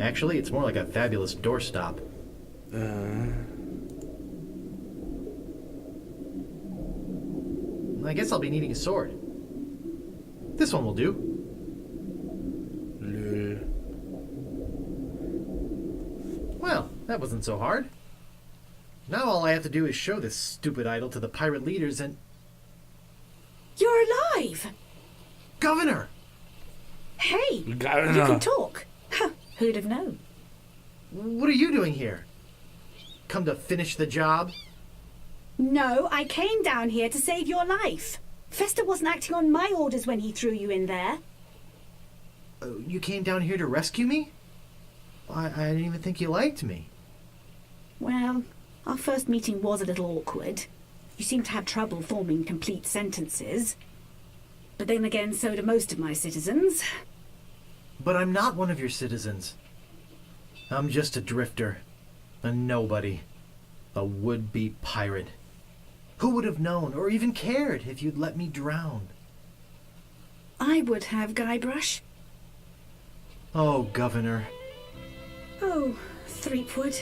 Actually, it's more like a fabulous doorstop. I guess I'll be needing a sword. This one will do. Lol. Well, that wasn't so hard. Now all I have to do is show this stupid idol to the pirate leaders and... You're alive! Governor! Hey, Governor. you can talk. Huh, who'd have known? What are you doing here? Come to finish the job? No, I came down here to save your life. Fester wasn't acting on my orders when he threw you in there. You came down here to rescue me? I didn't even think you liked me. Well, our first meeting was a little awkward. You seem to have trouble forming complete sentences. But then again, so do most of my citizens. But I'm not one of your citizens. I'm just a drifter. A nobody. A would-be pirate. Who would have known or even cared if you'd let me drown? I would have, Guybrush. Oh, Governor. Oh, Threepwood.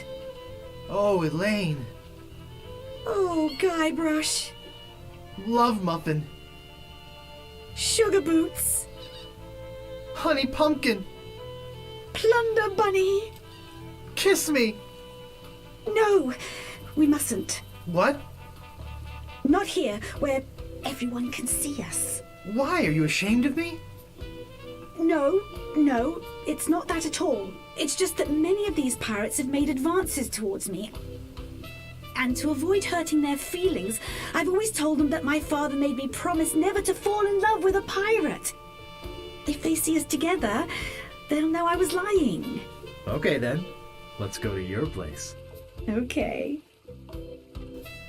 Oh, Elaine. Oh, Guybrush. Love Muffin. Sugar Boots. Honey Pumpkin. Plunder Bunny. Kiss me. No, we mustn't. What? Not here, where everyone can see us. Why? Are you ashamed of me? No, it's not that at all. It's just that many of these pirates have made advances towards me. And to avoid hurting their feelings, I've always told them that my father made me promise never to fall in love with a pirate. If they see us together, they'll know I was lying. Okay then. Let's go to your place. Okay.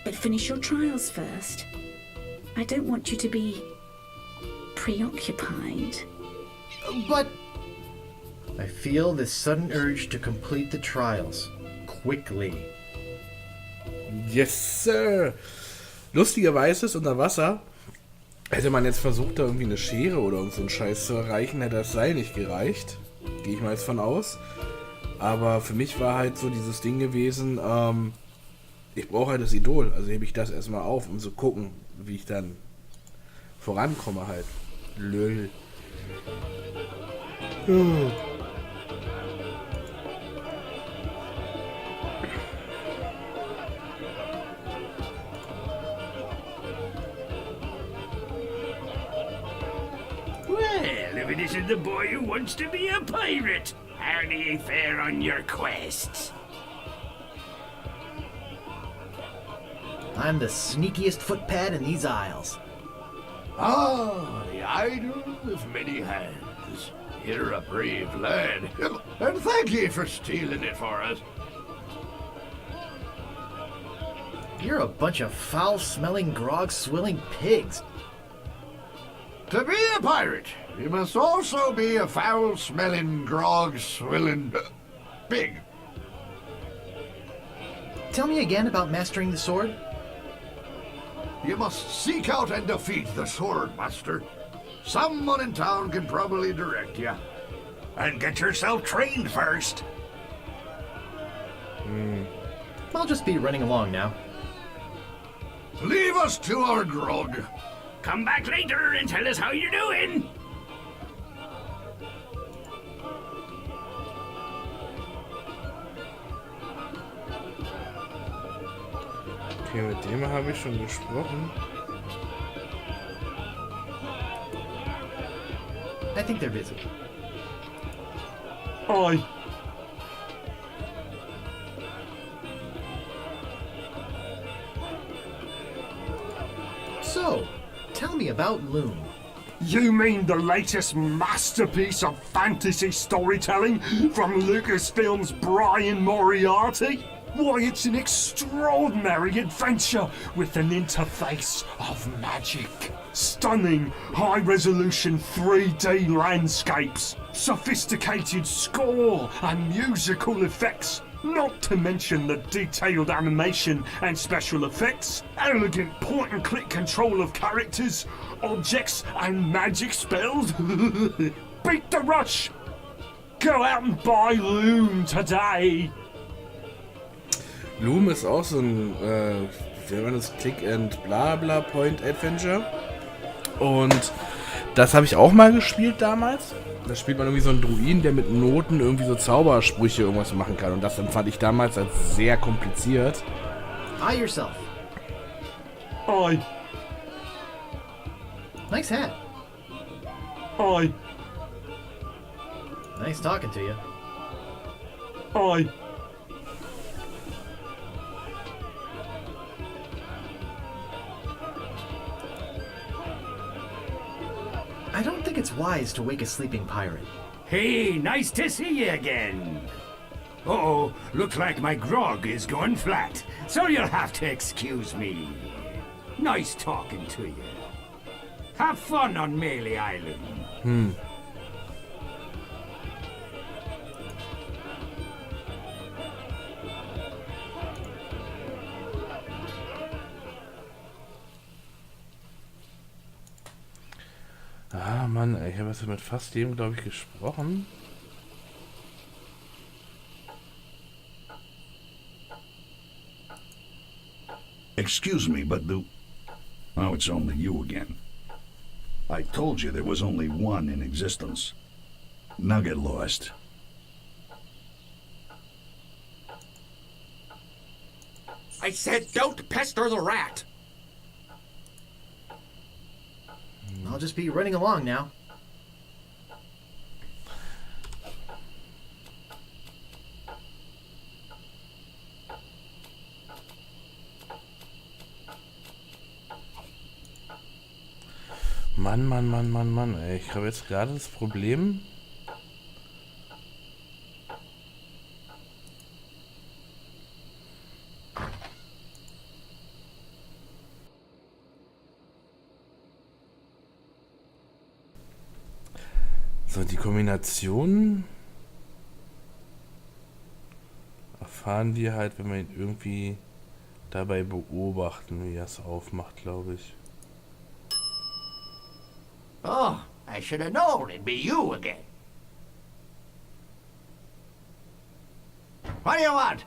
But finish your trials first. I don't want you to be preoccupied. But... I feel this sudden urge to complete the trials. Quickly. Yes, Sir. Lustigerweise ist unter Wasser. Hätte man jetzt versucht, da irgendwie eine Schere oder irgend so einen Scheiß zu erreichen, hätte das Seil nicht gereicht. Gehe ich mal jetzt von aus. Aber für mich war halt so dieses Ding gewesen, ich brauche halt das Idol. Also hebe ich das erstmal auf, um zu gucken, wie ich dann vorankomme halt. Lol. Well, if it isn't the boy who wants to be a pirate, how do you fare on your quests? I'm the sneakiest footpad in these isles. Ah, the idol of many hands. You're a brave lad, and thank ye for stealing it for us. You're a bunch of foul-smelling, grog-swilling pigs. To be a pirate, you must also be a foul-smelling, grog-swilling pig. Tell me again about mastering the sword. You must seek out and defeat the sword master. Someone in town can probably direct you. And get yourself trained first. I'll just be running along now. Leave us to our grog. Come back later and tell us how you're doing. Okay, mit dem habe ich schon gesprochen. I think they're busy. Aye. So, tell me about Loom. You mean the latest masterpiece of fantasy storytelling from Lucasfilm's Brian Moriarty? Why, it's an extraordinary adventure with an interface of magic. Stunning, high-resolution 3D landscapes, sophisticated score and musical effects, not to mention the detailed animation and special effects, elegant point-and-click control of characters, objects and magic spells. Beat the rush! Go out and buy Loom today. Loom ist auch so ein, wie nennt man das, Click and Blabla Point Adventure. Und das habe ich auch mal gespielt damals. Da spielt man irgendwie so einen Druiden, der mit Noten irgendwie so Zaubersprüche irgendwas machen kann. Und das empfand ich damals als sehr kompliziert. Hi yourself. Oi, Nice hat. oi, Nice talking to you. oi. I don't think it's wise to wake a sleeping pirate. Hey, nice to see you again. Uh-oh, looks like my grog is going flat, so you'll have to excuse me. Nice talking to you. Have fun on Melee Island. Ah, Mann, ey, ich habe jetzt mit fast jedem, glaube ich, gesprochen. Excuse me, but oh, it's only you again. I told you there was only one in existence. Now get lost. I said don't pester the rat. I'll just be running along now. Mann, ey. Ich habe jetzt gerade das Problem. So, die Kombination erfahren wir halt, wenn wir ihn irgendwie dabei beobachten, wie er es aufmacht, glaube ich. Oh, I should have known it'd be you again. What do you want?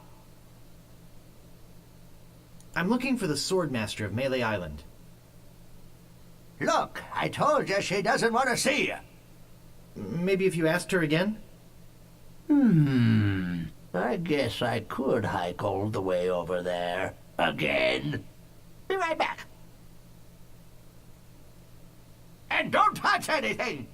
I'm looking for the Swordmaster of Melee Island. Look, I told you she doesn't want to see you. Maybe if you asked her again? I guess I could hike all the way over there. Again. Be right back. And don't touch anything!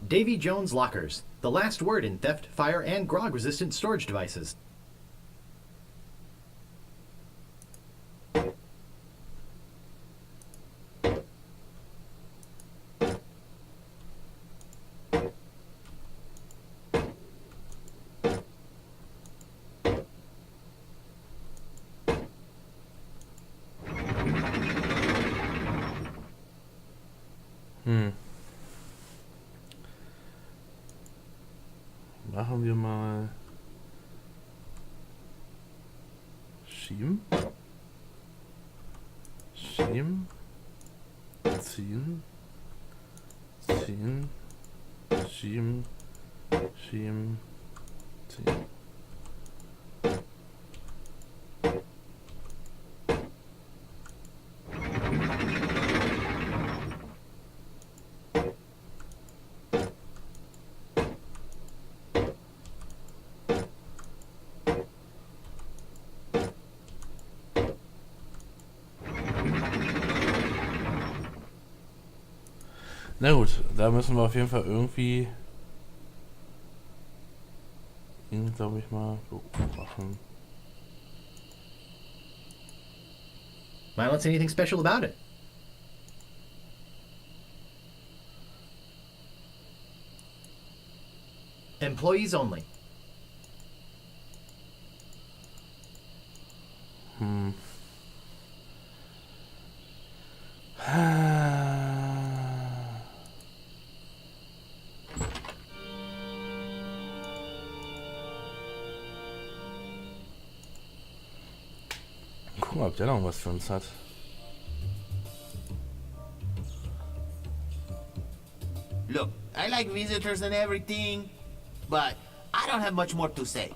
Davy Jones Lockers, the last word in theft, fire, and grog-resistant storage devices. Machen wir mal schieben, ziehen, schieben, ziehen. Na gut, da müssen wir auf jeden Fall irgendwie ihn, glaube ich, mal beobachten. I don't see anything special about it. Employees only. Gucken, ob der noch was für uns hat. Look, I like visitors and everything, but I don't have much more to say.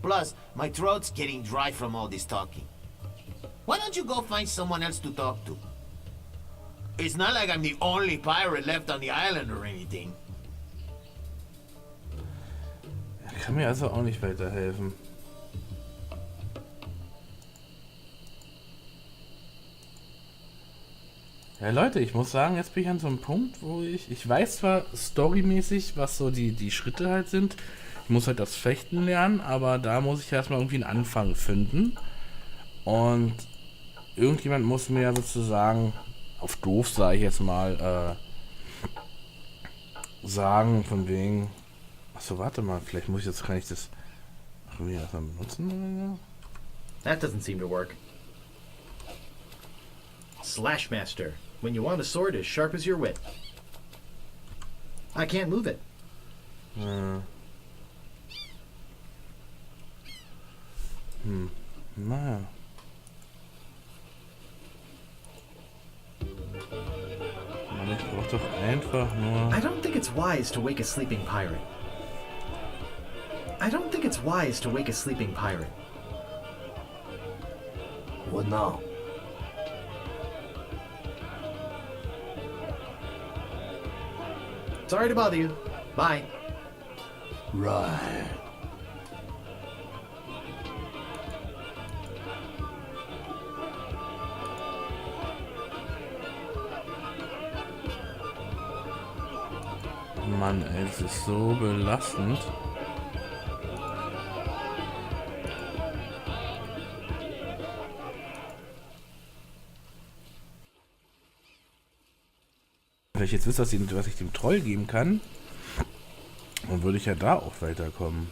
Plus, my throat's getting dry from all this talking. Why don't you go find someone else to talk to? It's not like I'm the only pirate left on the island or anything. Er kann mir also auch nicht weiterhelfen. Ja Leute, ich muss sagen, jetzt bin ich an so einem Punkt, wo ich weiß zwar storymäßig, was so die Schritte halt sind. Ich muss halt das Fechten lernen, aber da muss ich erstmal irgendwie einen Anfang finden. Und irgendjemand muss mir ja sozusagen, auf doof sage ich jetzt mal, sagen von wegen... Achso, warte mal, vielleicht muss ich jetzt gar nicht das... Ach, will ich das mal benutzen? That doesn't seem to work. Slashmaster. When you want a sword as sharp as your wit. I can't move it. Naja. Ich brauch doch einfach nur... I don't think it's wise to wake a sleeping pirate. I don't think it's wise to wake a sleeping pirate. What now? Sorry to bother you. Bye. Right. Mann, ey, es ist so belastend. Wenn ich jetzt wüsste, was ich dem Troll geben kann, dann würde ich ja da auch weiterkommen.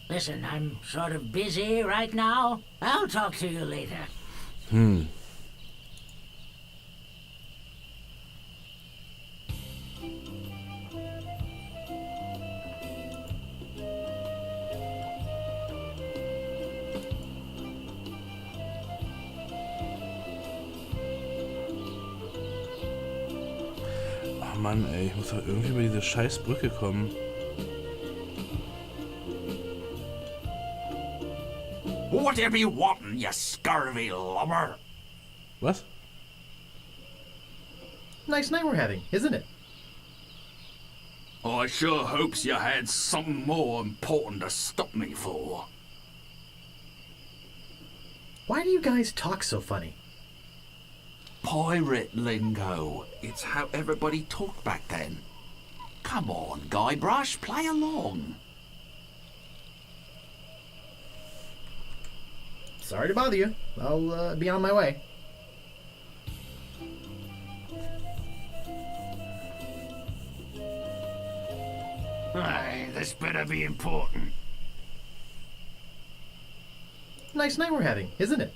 Listen, I'm sort of busy right now. I'll talk to you later. Ach Mann, ey, ich muss doch irgendwie über diese scheiß Brücke kommen. Whatever you wantin', you scurvy lubber? Was? Nice night we're having, isn't it? I sure hopes you had something more important to stop me for. Why do you guys talk so funny? Pirate lingo. It's how everybody talked back then. Come on, Guybrush, play along. Sorry to bother you. I'll be on my way. Aye, this better be important. Nice night we're having, isn't it?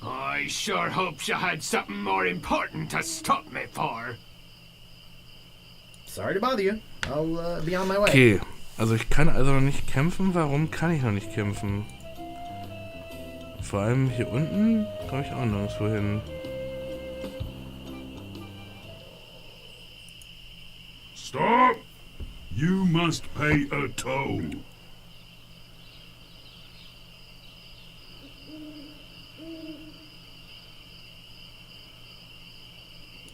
I sure hopes you had something more important to stop me for. Sorry to bother you. I'll be on my way. Okay, also ich kann also noch nicht kämpfen. Warum kann ich noch nicht kämpfen? Vor allem hier unten komme ich auch nirgendwo hin. Stop! You must pay a toll.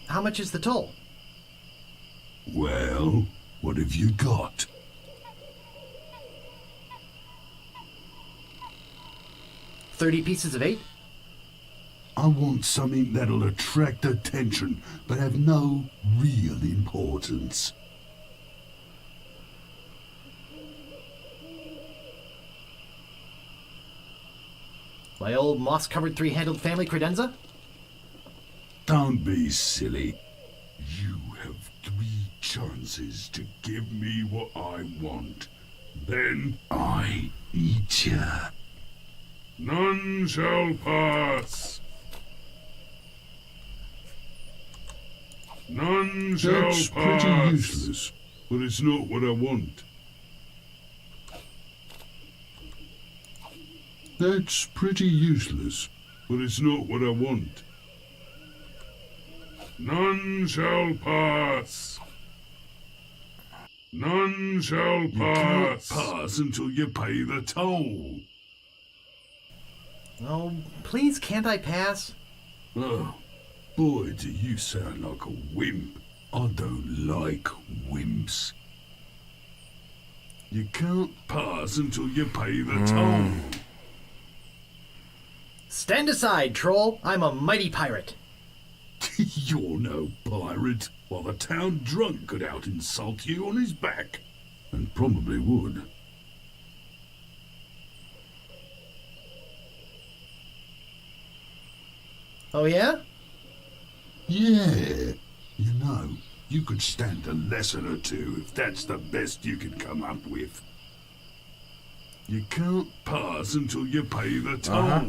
How much is the toll? Well, what have you got? $30 pieces of 8? I want something that'll attract attention, but have no real importance. My old moss-covered three-handled family credenza? Don't be silly. You have 3 chances to give me what I want. Then I eat ya. None shall pass. None shall pass. That's pretty useless, but it's not what I want. That's pretty useless, but it's not what I want. None shall pass. None shall pass. You can't pass until you pay the toll. Oh, please, can't I pass? Oh, boy, do you sound like a wimp. I don't like wimps. You can't pass until you pay the toll. Stand aside, troll. I'm a mighty pirate. You're no pirate. While the town drunk could out-insult you on his back. And probably would. Oh, yeah? Yeah. You know, you could stand a lesson or two if that's the best you could come up with. You can't pass until you pay the toll. Aha.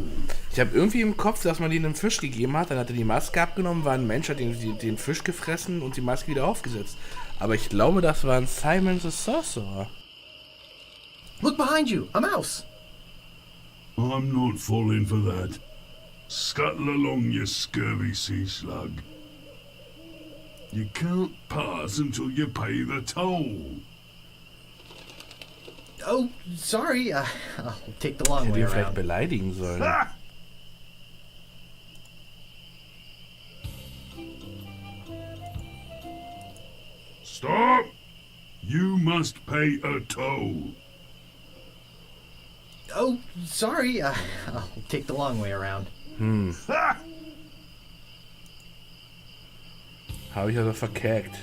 Ich habe irgendwie im Kopf, dass man denen einen Fisch gegeben hat, dann hat er die Maske abgenommen, war ein Mensch, hat den Fisch gefressen und die Maske wieder aufgesetzt. Aber ich glaube, das war ein Simon the Sorcerer. Look behind you, a mouse. I'm not falling for that. Scuttle along, you scurvy sea slug. You can't pass until you pay the toll. Oh, sorry. I'll take the long Ich hätte way ihn vielleicht around. beleidigen sollen. Ah! Stop! You must pay a toll. Oh, sorry. I'll take the long way around. Ah! Habe ich also verkackt.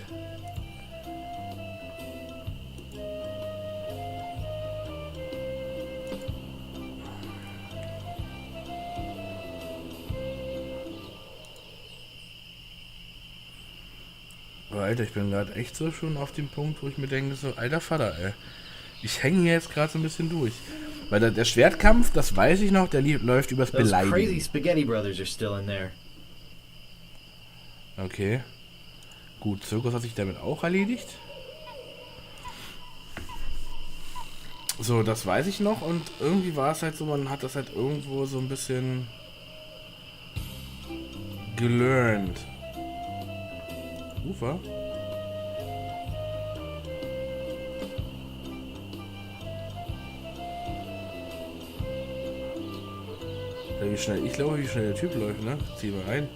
Alter, ich bin gerade echt so schon auf dem Punkt, wo ich mir denke, so, alter Vater, ey. Ich hänge hier jetzt gerade so ein bisschen durch. Weil der Schwertkampf, das weiß ich noch, der läuft übers Those crazy Beleidigen. spaghetti brothers are still in there. Okay. Gut, Zirkus hat sich damit auch erledigt. So, das weiß ich noch und irgendwie war es halt so, man hat das halt irgendwo so ein bisschen gelernt. Ufer? Ja, wie schnell ich glaube, wie schnell der Typ läuft, ne? Zieh mal rein.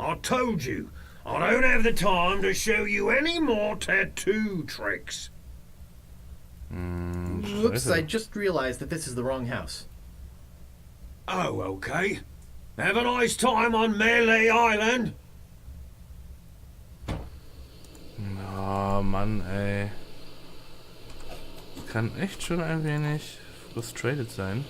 I told you, I don't have the time to show you any more tattoo tricks. Oops, I just realized that this is the wrong house. Oh, okay. Have a nice time on Melee Island. Oh Mann, ey. Das kann echt schon ein wenig frustrated sein.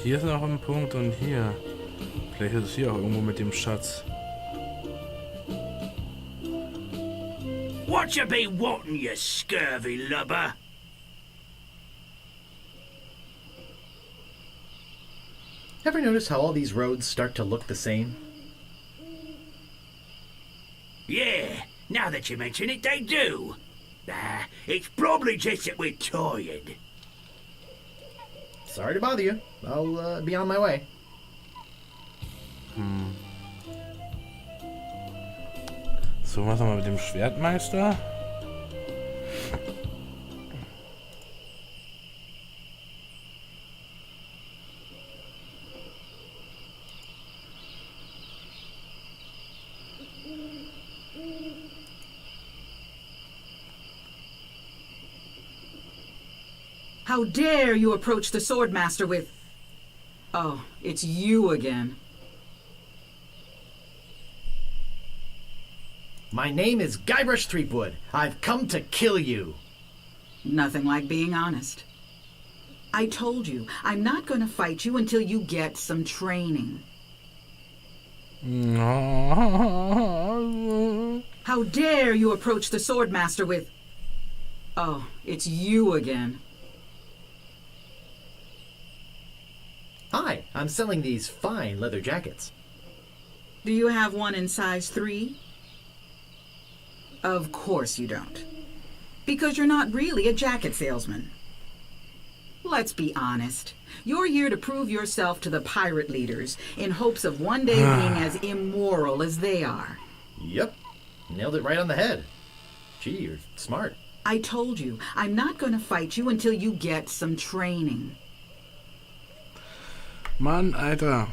Hier ist noch ein Punkt und hier. Vielleicht ist es hier auch irgendwo mit dem Schatz. What you be wanting, you scurvy lubber? Ever notice how all these roads start to look the same? Yeah, now that you mention it, they do. It's probably just that we're tired. Sorry to bother you. I'll be on my way. So, was haben wir mit dem Schwertmeister? How dare you approach the Swordmaster with... Oh, it's you again. My name is Guybrush Threepwood. I've come to kill you. Nothing like being honest. I told you, I'm not going to fight you until you get some training. How dare you approach the Swordmaster with... Oh, it's you again. Hi, I'm selling these fine leather jackets. Do you have one in size 3? Of course you don't. Because you're not really a jacket salesman. Let's be honest. You're here to prove yourself to the pirate leaders in hopes of one day being as immoral as they are. Yep. Nailed it right on the head. Gee, you're smart. I told you, I'm not going to fight you until you get some training. Mann, Alter.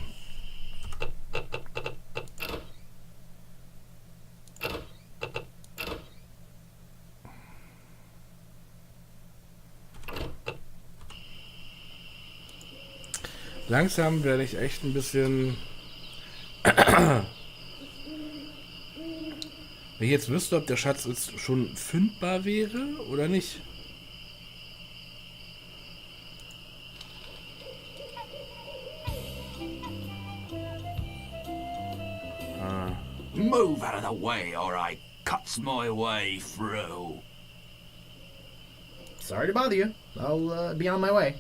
Langsam werde ich echt ein bisschen... Wenn ich jetzt wüsste, ob der Schatz jetzt schon findbar wäre oder nicht. Move out of the way, or I cuts my way through. Sorry to bother you. I'll be on my way.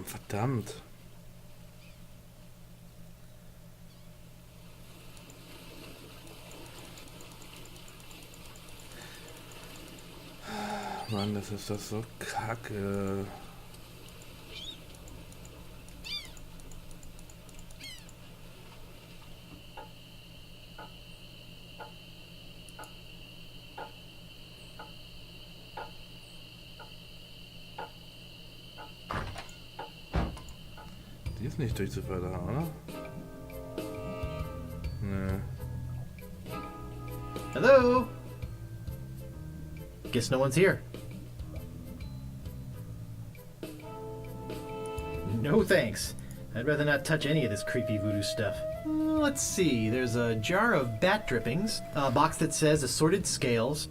Verdammt. Mann, das ist doch so kacke. Die ist nicht durchzufördern, oder? Nee. Hello? Guess no one's here. No thanks. I'd rather not touch any of this creepy voodoo stuff. Let's see, there's a jar of bat drippings, a box that says assorted scales,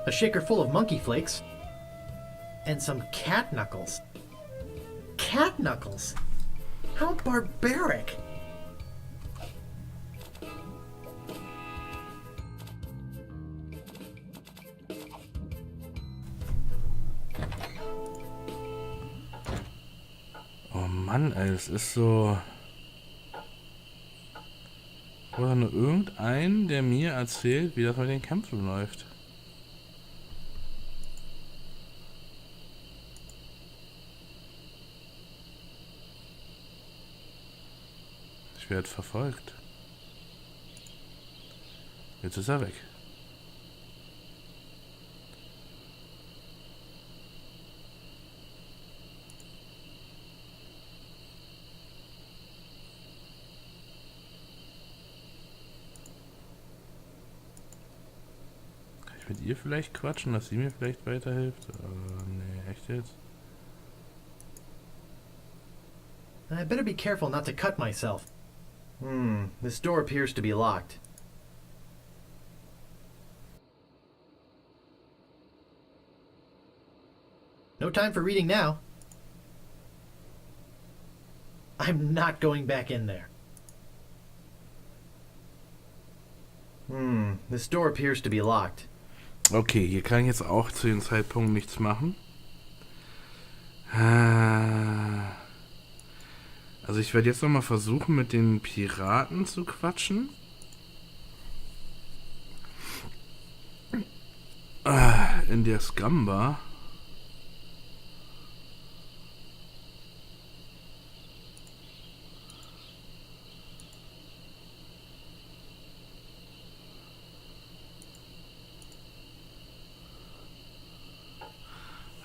a shaker full of monkey flakes, and some cat knuckles. Cat knuckles? How barbaric! Oh Mann, ey, es ist so... Oder nur irgendein, der mir erzählt, wie das bei den Kämpfen läuft. Ich werde verfolgt. Jetzt ist er weg. Kann ich mit ihr vielleicht quatschen, dass sie mir vielleicht weiterhilft? Nee, echt jetzt? I better be careful not to cut myself. This door appears to be locked. No time for reading now. I'm not going back in there. This door appears to be locked. Okay, hier kann ich jetzt auch zu dem Zeitpunkt nichts machen. Also ich werde jetzt nochmal versuchen, mit den Piraten zu quatschen. In der Scamba.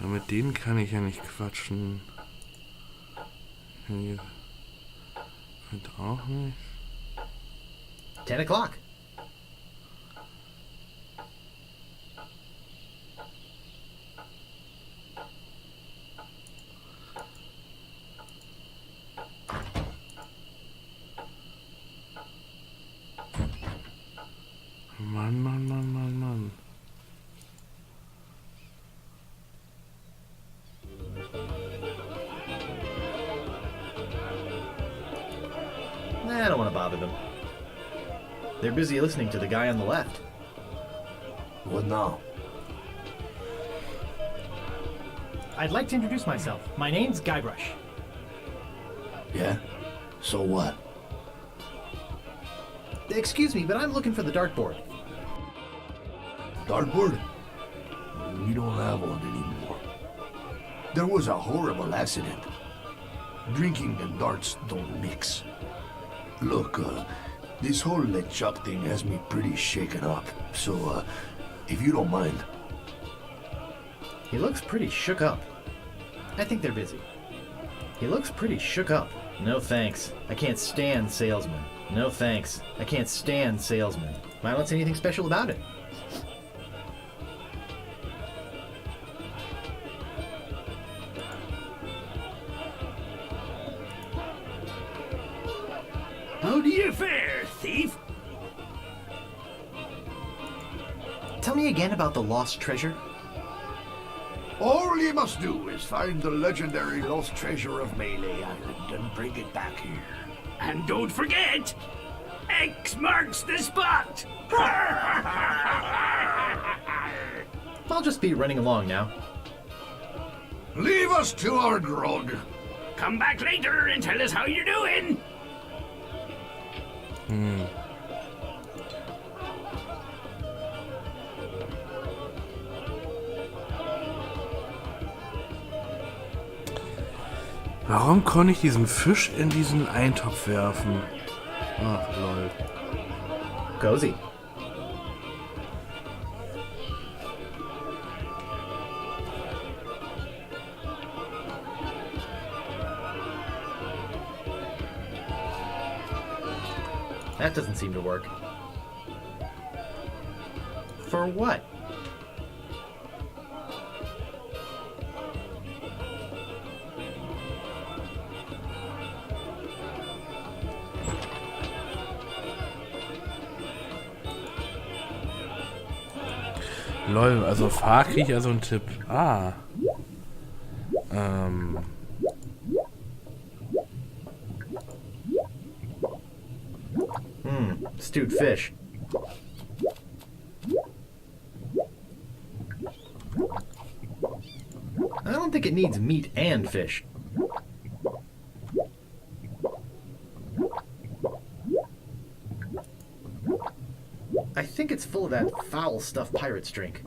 Ja, mit denen kann ich ja nicht quatschen. Hier wird auch nicht. 10 o'clock. Mann. I don't want to bother them. They're busy listening to the guy on the left. What now? I'd like to introduce myself. My name's Guybrush. Yeah? So what? Excuse me, but I'm looking for the dartboard. Dartboard? We don't have one anymore. There was a horrible accident. Drinking and darts don't mix. Look, this whole LeChuck thing has me pretty shaken up, so, if you don't mind. He looks pretty shook up. I think they're busy. He looks pretty shook up. No thanks. I can't stand salesmen. No thanks. I can't stand salesmen. I don't see anything special about it. How do you fare, thief? Tell me again about the lost treasure. All you must do is find the legendary lost treasure of Melee Island and bring it back here. And don't forget, X marks the spot. I'll just be running along now. Leave us to our grog. Come back later and tell us how you're doing. Warum konnte ich diesen Fisch in diesen Eintopf werfen? Ach, lol. Cozy. That doesn't seem to work. For what? Lol, also Fahr krieg ich also einen Tipp. Stewed fish. I don't think it needs meat and fish. I think it's full of that foul stuff pirates drink.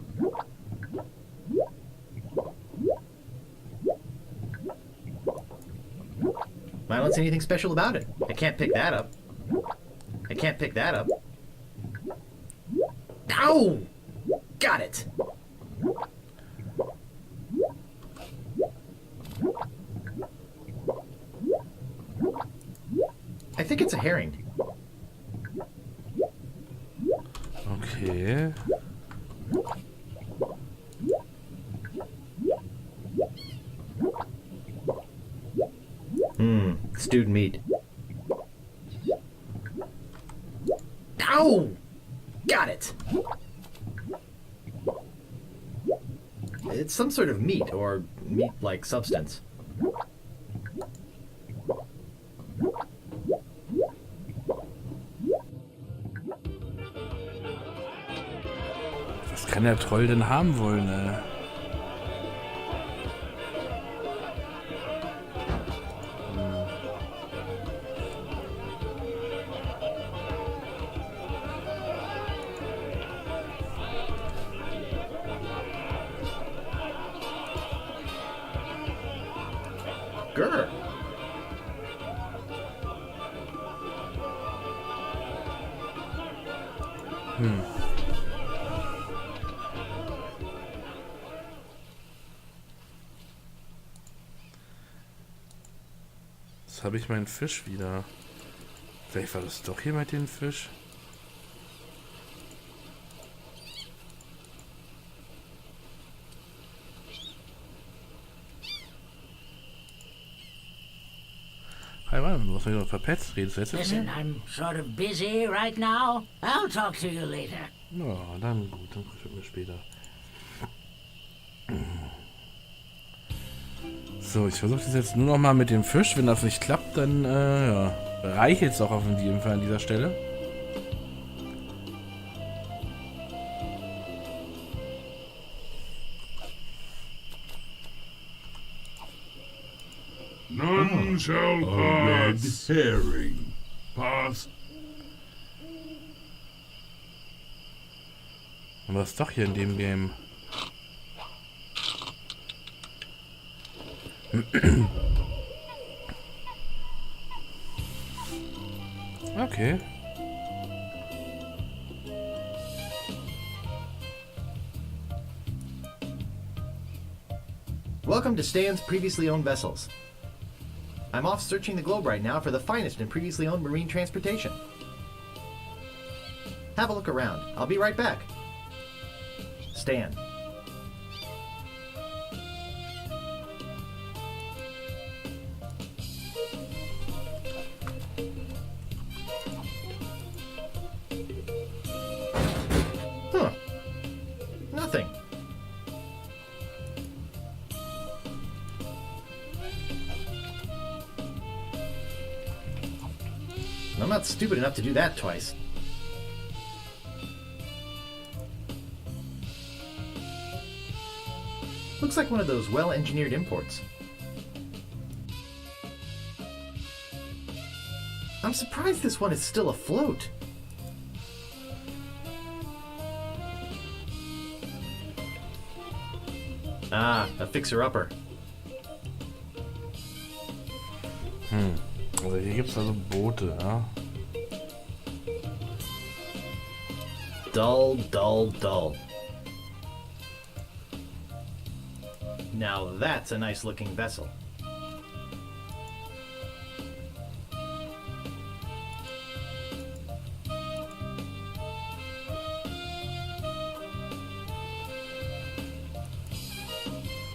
I don't see anything special about it. I can't pick that up. I can't pick that up. Ow! Got it! I think it's a herring. Okay. Stewed meat. Ow! Got it! It's some sort of meat, or meat-like substance. Was kann der Troll denn haben wollen, ey? GER. Jetzt habe ich meinen Fisch wieder. Vielleicht war das doch hier mit dem Fisch. Hey Mann, du hast mich noch verpetzt. Redest du jetzt mit Listen, mir? I'm sort of busy right now. I'll talk to you later. Ja, dann gut, dann gucken wir später. So, ich versuche das jetzt nur noch mal mit dem Fisch. Wenn das nicht klappt, dann ja, reicht es auch auf jeden Fall an dieser Stelle. None shall pass. herring. Pass. Und was ist doch hier in dem Game? Okay. Welcome to Stan's previously owned vessels. I'm off searching the globe right now for the finest in previously owned marine transportation. Have a look around. I'll be right back. Stan. Huh. Nothing. I'm not stupid enough to do that twice. Looks like one of those well-engineered imports. I'm surprised this one is still afloat. Ah, a fixer-upper. Also hier gibt es also Boote, ja? Dull, dull, dull. Now that's a nice-looking vessel.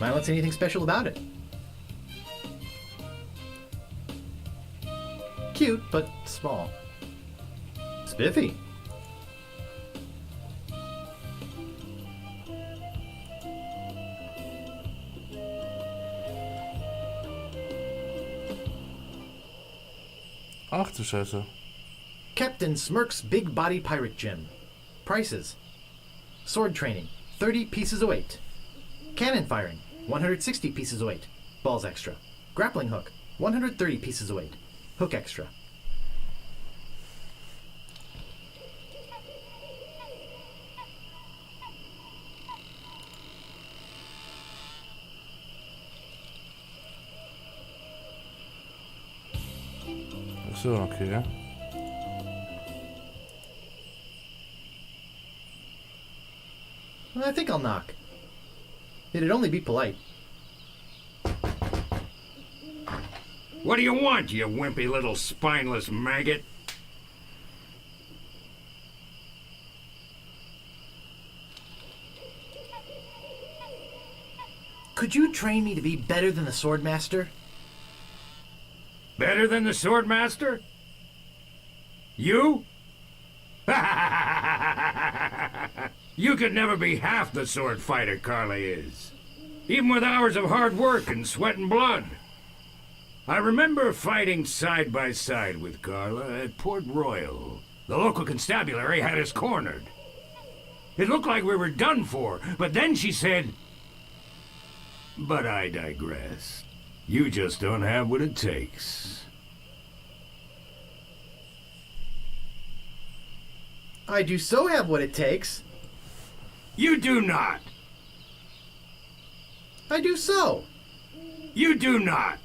I don't see anything special about it. Cute, but small. Spiffy. Ach du Scheiße. Captain Smirk's Big Body Pirate Gym. Prices. Sword training, 30 pieces of weight. Cannon firing, 160 pieces of weight. Balls extra. Grappling hook, 130 pieces of weight. Hook extra. Ach so, okay. I think I'll knock. It'd only be polite. What do you want, you wimpy little spineless maggot? Could you train me to be better than the Swordmaster? Better than the Swordmaster? You? You could never be half the sword fighter Carly is. even with hours of hard work and sweat and blood. I remember fighting side by side with Carla at Port Royal. The local constabulary had us cornered. It looked like we were done for, but then she said, "But I digress. You just don't have what it takes." I do so have what it takes. You do not. I do so. You do not.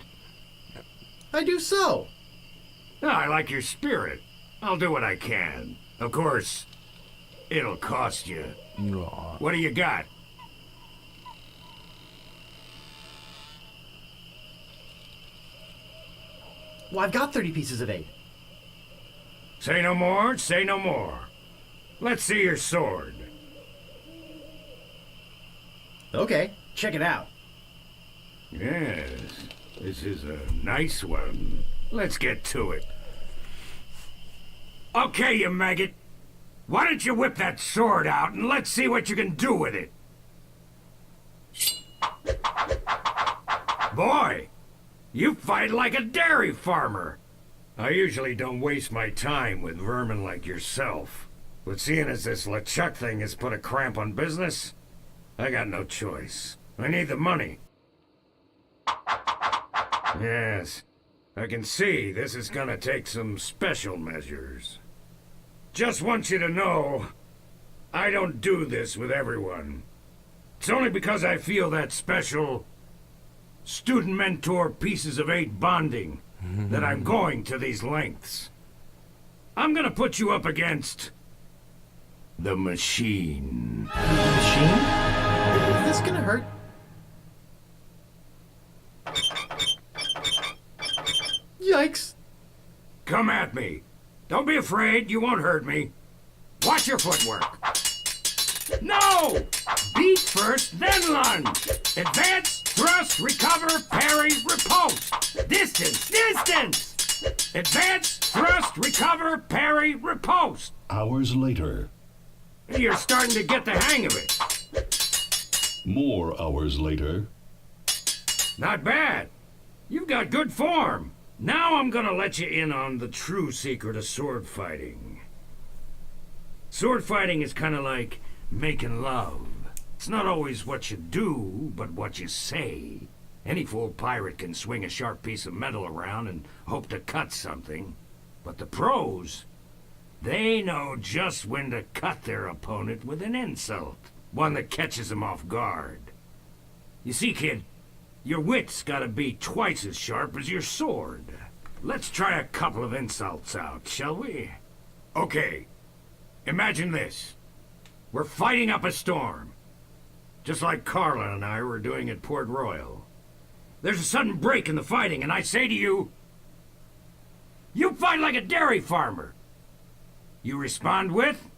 I do so. I like your spirit. I'll do what I can. Of course, it'll cost you. Ja. What do you got? Well, I've got 30 pieces of 8. Say no more, say no more. Let's see your sword. Okay, check it out. Yes, this is a nice one. Let's get to it. Okay, you maggot. Why don't you whip that sword out and let's see what you can do with it? Boy, you fight like a dairy farmer. I usually don't waste my time with vermin like yourself. But seeing as this LeChuck thing has put a cramp on business, I got no choice. I need the money. Yes, I can see this is gonna take some special measures. Just want you to know, I don't do this with everyone. It's only because I feel that special student mentor pieces of 8 bonding that I'm going to these lengths. I'm gonna put you up against the machine. Machine? Is this gonna hurt? Yikes. Come at me. Don't be afraid, you won't hurt me. Watch your footwork. No! Beat first, then lunge. Advance, thrust, recover, parry, riposte. Distance, distance! Advance, thrust, recover, parry, riposte. Hours later. You're starting to get the hang of it. More hours later. Not bad. You've got good form. Now I'm gonna let you in on the true secret of sword fighting. Sword fighting is kind of like making love. It's not always what you do, but what you say. Any fool pirate can swing a sharp piece of metal around and hope to cut something. But the pros, they know just when to cut their opponent with an insult. One that catches them off guard. You see, kid, your wit's gotta be twice as sharp as your sword. Let's try a couple of insults out, shall we? Okay, imagine this. We're fighting up a storm. Just like Carla and I were doing at Port Royal. There's a sudden break in the fighting, and I say to you, you fight like a dairy farmer. You respond with,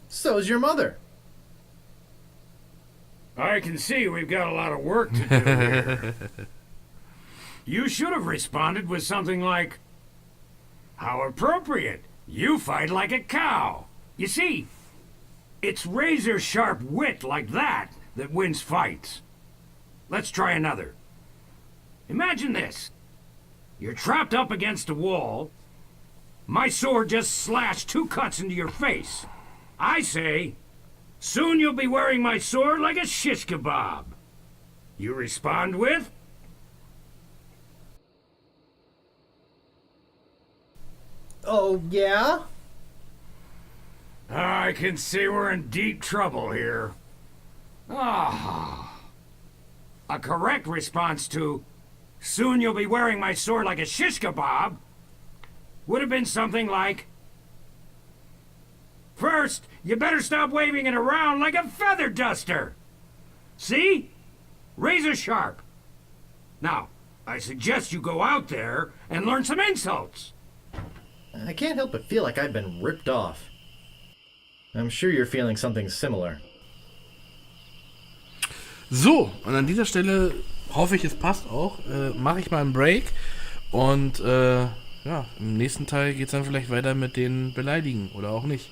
So's your mother. I can see we've got a lot of work to do here. You should have responded with something like, how appropriate. You fight like a cow. You see, it's razor-sharp wit like that that wins fights. Let's try another. Imagine this. You're trapped up against a wall. My sword just slashed 2 cuts into your face. I say, soon you'll be wearing my sword like a shish kebab. You respond with, Oh, yeah? I can see we're in deep trouble here. Ah. A correct response to, soon you'll be wearing my sword like a shish kebab, would have been something like, first, you better stop waving it around like a feather duster. See? Razor sharp. Now, I suggest you go out there and learn some insults. I can't help but feel like I've been ripped off. I'm sure you're feeling something similar. So, und an dieser Stelle hoffe ich, es passt auch. Mache ich mal einen Break und ja, im nächsten Teil geht es dann vielleicht weiter mit den Beleidigen oder auch nicht.